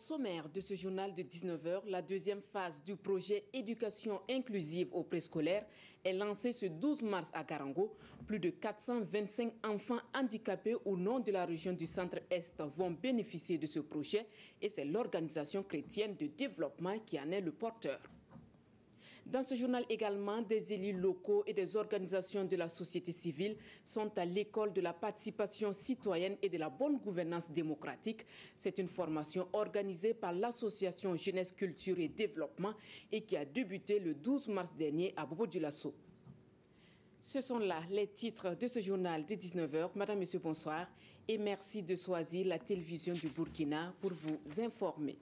sommaire de ce journal de 19h, la deuxième phase du projet Éducation inclusive au préscolaire est lancée ce 12 mars à Garango. Plus de 425 enfants handicapés au nom de la région du Centre-Est vont bénéficier de ce projet et c'est l'Organisation chrétienne de développement qui en est le porteur. Dans ce journal également, des élus locaux et des organisations de la société civile sont à l'école de la participation citoyenne et de la bonne gouvernance démocratique. C'est une formation organisée par l'association Jeunesse, Culture et Développement et qui a débuté le 12 mars dernier à Bobo-Dioulasso. Ce sont là les titres de ce journal de 19h. Madame, Monsieur, bonsoir et merci de choisir la télévision du Burkina pour vous informer.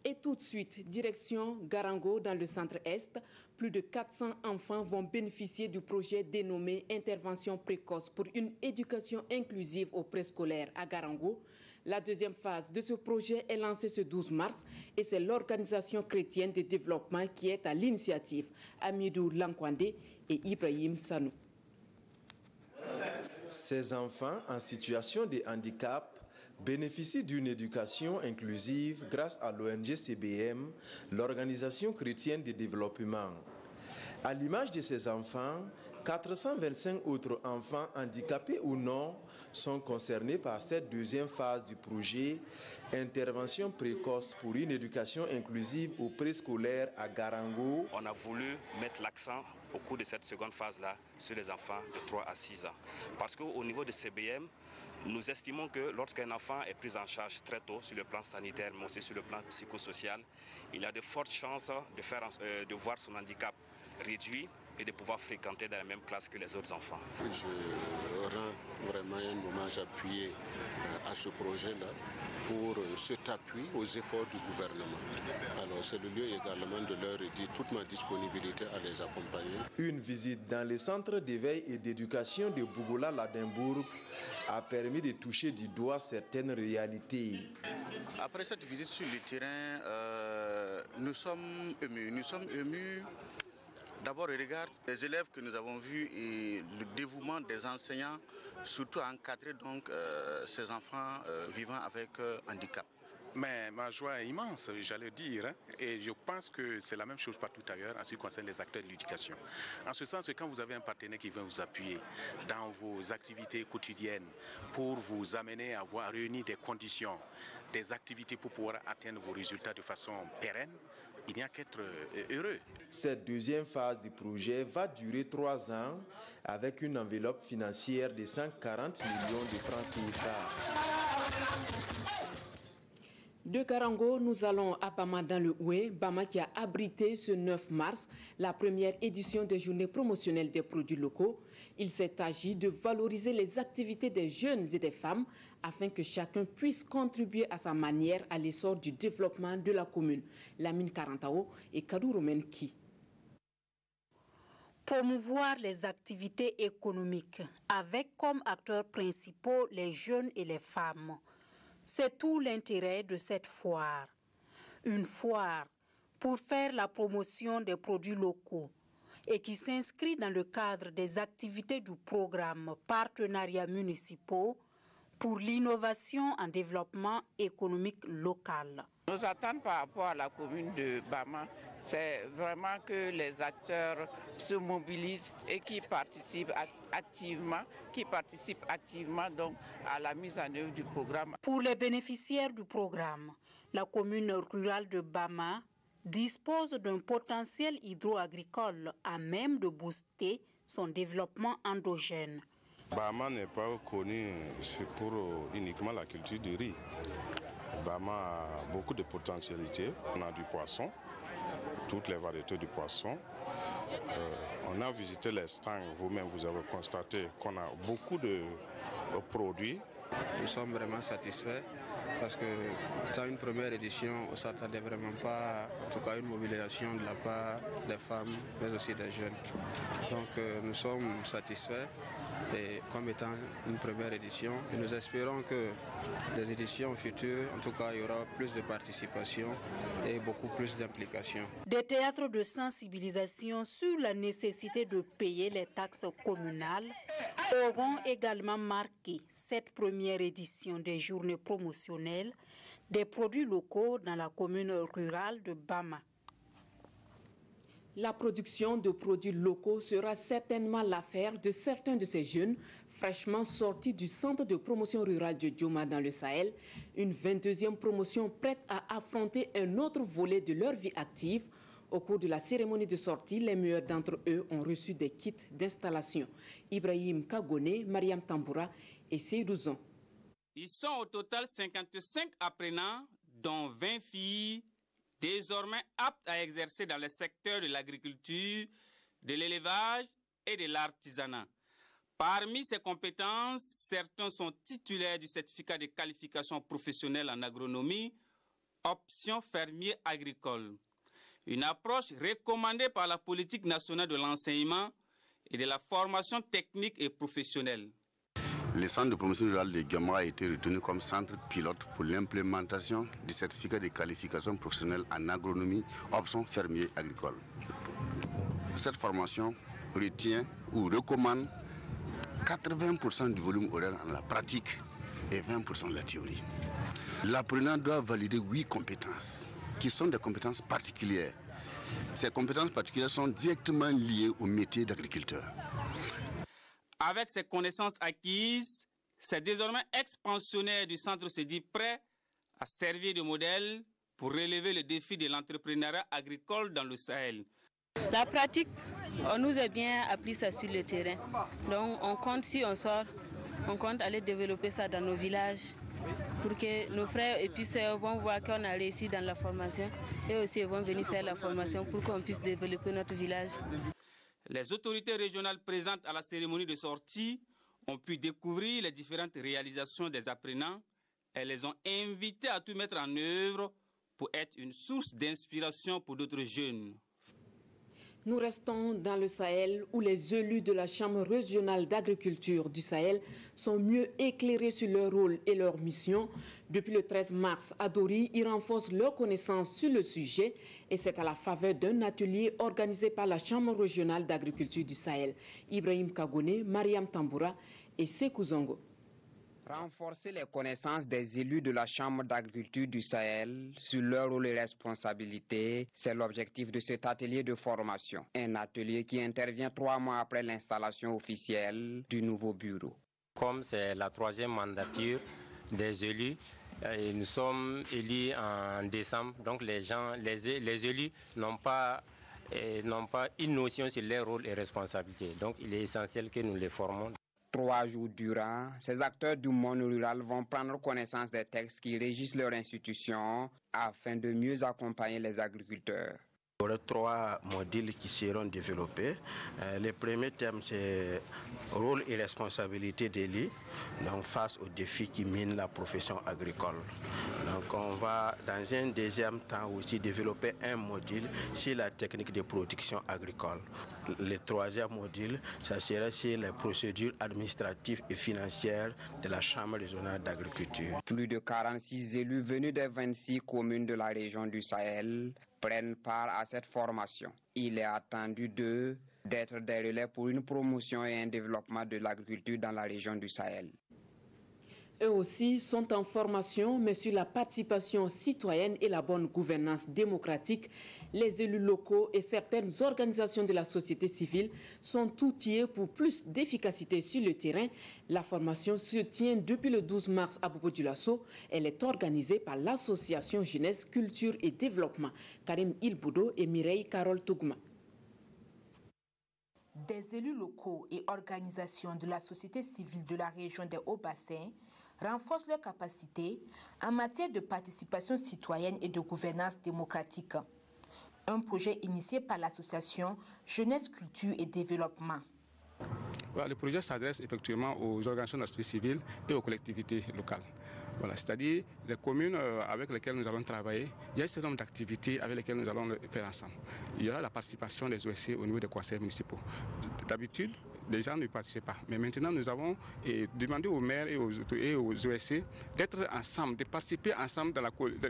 Et tout de suite, direction Garango dans le centre-est. Plus de 400 enfants vont bénéficier du projet dénommé Intervention précoce pour une éducation inclusive au préscolaire à Garango. La deuxième phase de ce projet est lancée ce 12 mars et c'est l'Organisation chrétienne de développement qui est à l'initiative. Amidou Lankwande et Ibrahim Sanou. Ces enfants en situation de handicap bénéficient d'une éducation inclusive grâce à l'ONG CBM, l'Organisation chrétienne de développement. À l'image de ces enfants, 425 autres enfants handicapés ou non sont concernés par cette deuxième phase du projet Intervention précoce pour une éducation inclusive au préscolaire à Garango. On a voulu mettre l'accent au cours de cette seconde phase-là sur les enfants de 3 à 6 ans. Parce qu'au niveau de CBM, nous estimons que lorsqu'un enfant est pris en charge très tôt sur le plan sanitaire, mais aussi sur le plan psychosocial, il a de fortes chances de voir son handicap réduit et de pouvoir fréquenter dans la même classe que les autres enfants. Je rends vraiment un hommage appuyé à ce projet-là pour cet appui aux efforts du gouvernement. Alors c'est le lieu également de leur dire toute ma disponibilité à les accompagner. Une visite dans les centres d'éveil et d'éducation de Bougoula-Ladimbourg a permis de toucher du doigt certaines réalités. Après cette visite sur le terrain, nous sommes émus. D'abord, au regard des élèves que nous avons vus et le dévouement des enseignants, surtout encadrer donc ces enfants vivant avec handicap. Mais ma joie est immense, j'allais dire, hein, et je pense que c'est la même chose partout ailleurs en ce qui concerne les acteurs de l'éducation. En ce sens que quand vous avez un partenaire qui vient vous appuyer dans vos activités quotidiennes pour vous amener à réunir des conditions, des activités pour pouvoir atteindre vos résultats de façon pérenne, il n'y a qu'être heureux. Cette deuxième phase du projet va durer 3 ans avec une enveloppe financière de 140 millions de francs CFA. De Garango, nous allons à Bama dans le Oué, Bama qui a abrité ce 9 mars la première édition des journées promotionnelles des produits locaux. Il s'est agi de valoriser les activités des jeunes et des femmes afin que chacun puisse contribuer à sa manière à l'essor du développement de la commune. Lamine Karantao et Kadou Romenki. Promouvoir les activités économiques avec comme acteurs principaux les jeunes et les femmes. C'est tout l'intérêt de cette foire. Une foire pour faire la promotion des produits locaux et qui s'inscrit dans le cadre des activités du programme Partenariats municipaux pour l'innovation en développement économique local. Nos attentes par rapport à la commune de Bama, c'est vraiment que les acteurs se mobilisent et qui participent activement donc à la mise en œuvre du programme. Pour les bénéficiaires du programme, la commune rurale de Bama dispose d'un potentiel hydro-agricole à même de booster son développement endogène. Bama n'est pas connu pour uniquement la culture du riz. Bama a beaucoup de potentialités. On a du poisson, toutes les variétés du poisson. On a visité les stands, vous-même vous avez constaté qu'on a beaucoup de produits. Nous sommes vraiment satisfaits parce que dans une première édition, on ne s'attendait vraiment pas, en tout cas une mobilisation de la part des femmes, mais aussi des jeunes. Donc nous sommes satisfaits et comme étant une première édition et nous espérons que des éditions futures, en tout cas il y aura plus de participation et beaucoup plus d'implication. Des théâtres de sensibilisation sur la nécessité de payer les taxes communales auront également marqué cette première édition des journées promotionnelles des produits locaux dans la commune rurale de Bama. La production de produits locaux sera certainement l'affaire de certains de ces jeunes fraîchement sortis du centre de promotion rurale de Dioma dans le Sahel, une 22e promotion prête à affronter un autre volet de leur vie active. Au cours de la cérémonie de sortie, les meilleurs d'entre eux ont reçu des kits d'installation. Ibrahim Kagone, Mariam Tamboura et Seydouzon. Ils sont au total 55 apprenants, dont 20 filles, désormais aptes à exercer dans le secteur de l'agriculture, de l'élevage et de l'artisanat. Parmi ces compétences, certains sont titulaires du certificat de qualification professionnelle en agronomie, option fermier agricole. Une approche recommandée par la politique nationale de l'enseignement et de la formation technique et professionnelle. Le centre de promotion rurale de Dioma a été retenu comme centre pilote pour l'implémentation du certificat de qualification professionnelle en agronomie, option fermier agricole. Cette formation retient ou recommande 80% du volume horaire en la pratique et 20% de la théorie. L'apprenant doit valider 8 compétences qui sont des compétences particulières. Ces compétences particulières sont directement liées au métier d'agriculteur. Avec ces connaissances acquises, ces désormais ex-pensionnaires du centre se dit prêts à servir de modèle pour relever le défi de l'entrepreneuriat agricole dans le Sahel. La pratique, on nous a bien appris ça sur le terrain. Donc on compte, si on sort, on compte aller développer ça dans nos villages pour que nos frères et puis sœurs vont voir qu'on a réussi dans la formation et aussi ils vont venir faire la formation pour qu'on puisse développer notre village. Les autorités régionales présentes à la cérémonie de sortie ont pu découvrir les différentes réalisations des apprenants et les ont invités à tout mettre en œuvre pour être une source d'inspiration pour d'autres jeunes. Nous restons dans le Sahel où les élus de la Chambre régionale d'agriculture du Sahel sont mieux éclairés sur leur rôle et leur mission. Depuis le 13 mars à Dori, ils renforcent leurs connaissances sur le sujet et c'est à la faveur d'un atelier organisé par la Chambre régionale d'agriculture du Sahel. Ibrahim Kagone, Mariam Tamboura et Sekou Zongo. Renforcer les connaissances des élus de la Chambre d'agriculture du Sahel sur leur rôle et responsabilités, c'est l'objectif de cet atelier de formation. Un atelier qui intervient 3 mois après l'installation officielle du nouveau bureau. Comme c'est la 3e mandature des élus, nous sommes élus en décembre, donc les élus n'ont pas une notion sur leur rôle et responsabilités. Donc il est essentiel que nous les formons. 3 jours durant, ces acteurs du monde rural vont prendre connaissance des textes qui régissent leur institution afin de mieux accompagner les agriculteurs. Il y aura 3 modules qui seront développés. Le premier thème, c'est rôle et responsabilité d'élus face aux défis qui minent la profession agricole. Donc on va dans un deuxième temps aussi développer un module sur la technique de production agricole. Le 3e module, ça sera sur les procédures administratives et financières de la Chambre régionale d'agriculture. Plus de 46 élus venus des 26 communes de la région du Sahel prennent part à cette formation. Il est attendu d'eux d'être des relais pour une promotion et un développement de l'agriculture dans la région du Sahel. Eux aussi sont en formation, mais sur la participation citoyenne et la bonne gouvernance démocratique, les élus locaux et certaines organisations de la société civile sont outillés pour plus d'efficacité sur le terrain. La formation se tient depuis le 12 mars à Bobo-Dioulasso. Elle est organisée par l'association Jeunesse, Culture et Développement. Karim Ilboudo et Mireille Carole Tougma. Des élus locaux et organisations de la société civile de la région des Hauts-Bassins renforcent leurs capacités en matière de participation citoyenne et de gouvernance démocratique. Un projet initié par l'association Jeunesse, Culture et Développement. Voilà, le projet s'adresse effectivement aux organisations de la société civile et aux collectivités locales. Voilà, c'est-à-dire les communes avec lesquelles nous allons travailler, il y a un certain nombre d'activités avec lesquelles nous allons le faire ensemble. Il y aura la participation des OSC au niveau des conseils municipaux. D'habitude, les gens ne participent pas. Mais maintenant, nous avons demandé aux maires et aux OSC d'être ensemble, de participer ensemble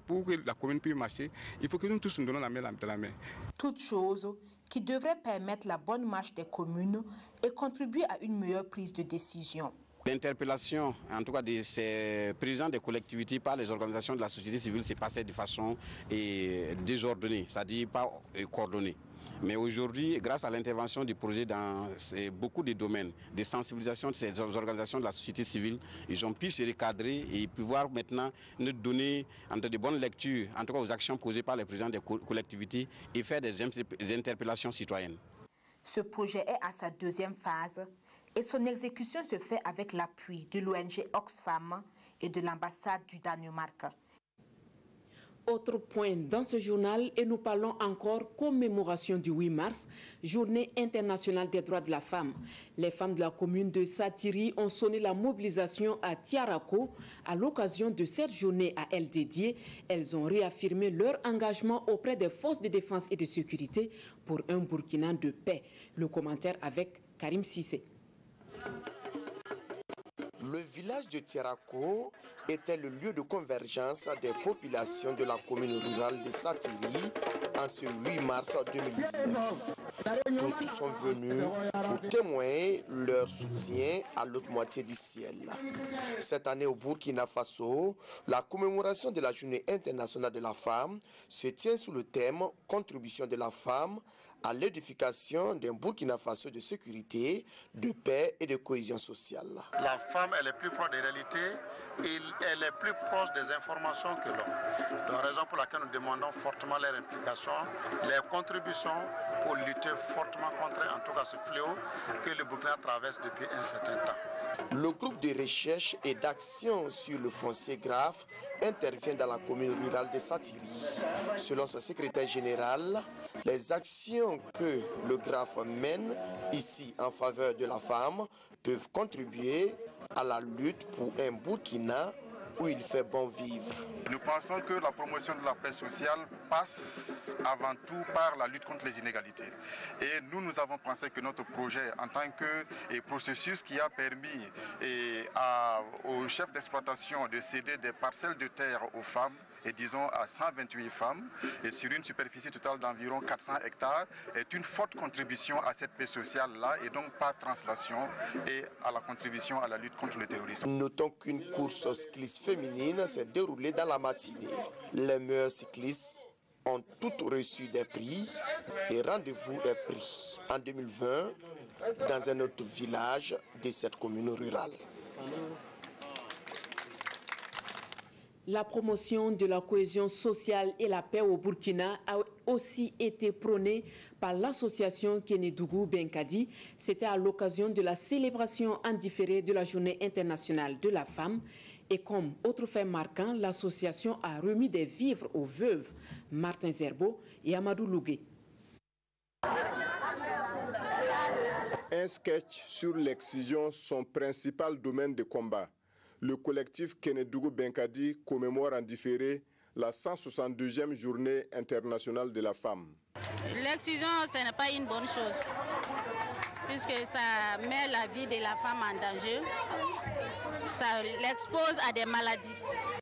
pour que la commune puisse marcher. Il faut que nous tous nous donnons la main dans la main. Toute chose qui devrait permettre la bonne marche des communes et contribuer à une meilleure prise de décision. L'interpellation, en tout cas de ces présidents des collectivités par les organisations de la société civile, s'est passée de façon désordonnée, c'est-à-dire pas coordonnée. Mais aujourd'hui, grâce à l'intervention du projet dans beaucoup de domaines, de sensibilisation de ces organisations de la société civile, ils ont pu se recadrer et pouvoir maintenant nous donner de bonnes lectures, en tout cas aux actions posées par les présidents des collectivités et faire des interpellations citoyennes. Ce projet est à sa deuxième phase et son exécution se fait avec l'appui de l'ONG Oxfam et de l'ambassade du Danemark. Autre point dans ce journal, et nous parlons encore commémoration du 8 mars, journée internationale des droits de la femme. Les femmes de la commune de Satiri ont sonné la mobilisation à Tiarako. À l'occasion de cette journée à elles dédiée, elles ont réaffirmé leur engagement auprès des forces de défense et de sécurité pour un Burkina de paix. Le commentaire avec Karim Sissé. Le village de Tiarako était le lieu de convergence des populations de la commune rurale de Satiri en ce 8 mars 2019. Tous sont venus pour témoigner leur soutien à l'autre moitié du ciel. Cette année au Burkina Faso, la commémoration de la Journée internationale de la femme se tient sous le thème « Contribution de la femme à l'édification d'un Burkina Faso de sécurité, de paix et de cohésion sociale ». La femme, elle est plus proche des réalités et elle est plus proche des informations que l'homme. Donc, raison pour laquelle nous demandons fortement leur implication, leur contribution pour lutter fortement contre, en tout cas, ce fléau que le Burkina traverse depuis un certain temps. Le groupe de recherche et d'action sur le foncier GRAF intervient dans la commune rurale de Satiri. Selon son secrétaire général, les actions que le GRAF mène ici en faveur de la femme peuvent contribuer à la lutte pour un Burkina où il fait bon vivre. Nous pensons que la promotion de la paix sociale passe avant tout par la lutte contre les inégalités. Et nous avons pensé que notre projet, en tant que processus qui a permis aux chefs d'exploitation de céder des parcelles de terre aux femmes, et disons à 128 femmes, et sur une superficie totale d'environ 400 hectares, est une forte contribution à cette paix sociale-là, et donc par translation, et à la contribution à la lutte contre le terrorisme. Notons qu'une course cycliste féminine s'est déroulée dans la matinée. Les meilleurs cyclistes ont toutes reçu des prix, et rendez-vous est pris en 2020 dans un autre village de cette commune rurale. La promotion de la cohésion sociale et la paix au Burkina a aussi été prônée par l'association Kenedougou Benkadi. C'était à l'occasion de la célébration en différé de la Journée internationale de la femme. Et comme autre fait marquant, l'association a remis des vivres aux veuves Martin Zerbo et Amadou Lougué. Un sketch sur l'excision, son principal domaine de combat. Le collectif Kenedougou Benkadi commémore en différé la 162e journée internationale de la femme. L'excision, ce n'est pas une bonne chose, puisque ça met la vie de la femme en danger, ça l'expose à des maladies.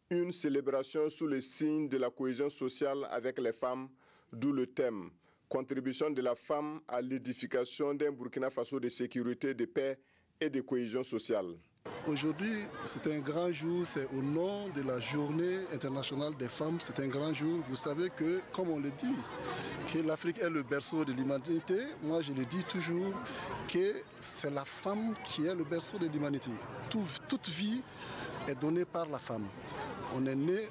Une célébration sous le signe de la cohésion sociale avec les femmes, d'où le thème « Contribution de la femme à l'édification d'un Burkina Faso de sécurité, de paix et de cohésion sociale ». Aujourd'hui, c'est un grand jour, c'est au nom de la Journée internationale des femmes, c'est un grand jour. Vous savez que, comme on le dit, que l'Afrique est le berceau de l'humanité. Moi, je le dis toujours, que c'est la femme qui est le berceau de l'humanité. Toute vie est donnée par la femme. On est né,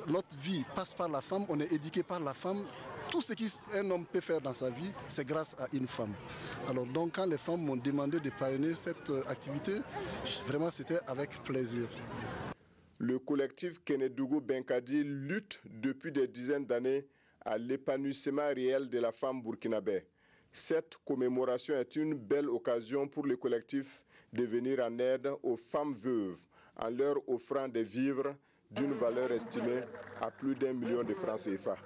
notre vie passe par la femme, on est éduqué par la femme. Tout ce qu'un homme peut faire dans sa vie, c'est grâce à une femme. Alors donc, quand les femmes m'ont demandé de parrainer cette activité, vraiment c'était avec plaisir. Le collectif Kenedougou Benkadi lutte depuis des dizaines d'années à l'épanouissement réel de la femme burkinabé. Cette commémoration est une belle occasion pour le collectif de venir en aide aux femmes veuves en leur offrant des vivres d'une valeur estimée à plus d'1 million de francs CFA.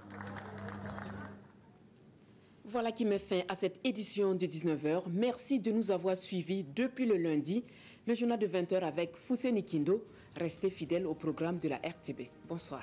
Voilà qui met fin à cette édition de 19h. Merci de nous avoir suivis depuis le lundi. Le journal de 20h avec Fousseni Kindo. Restez fidèles au programme de la RTB. Bonsoir.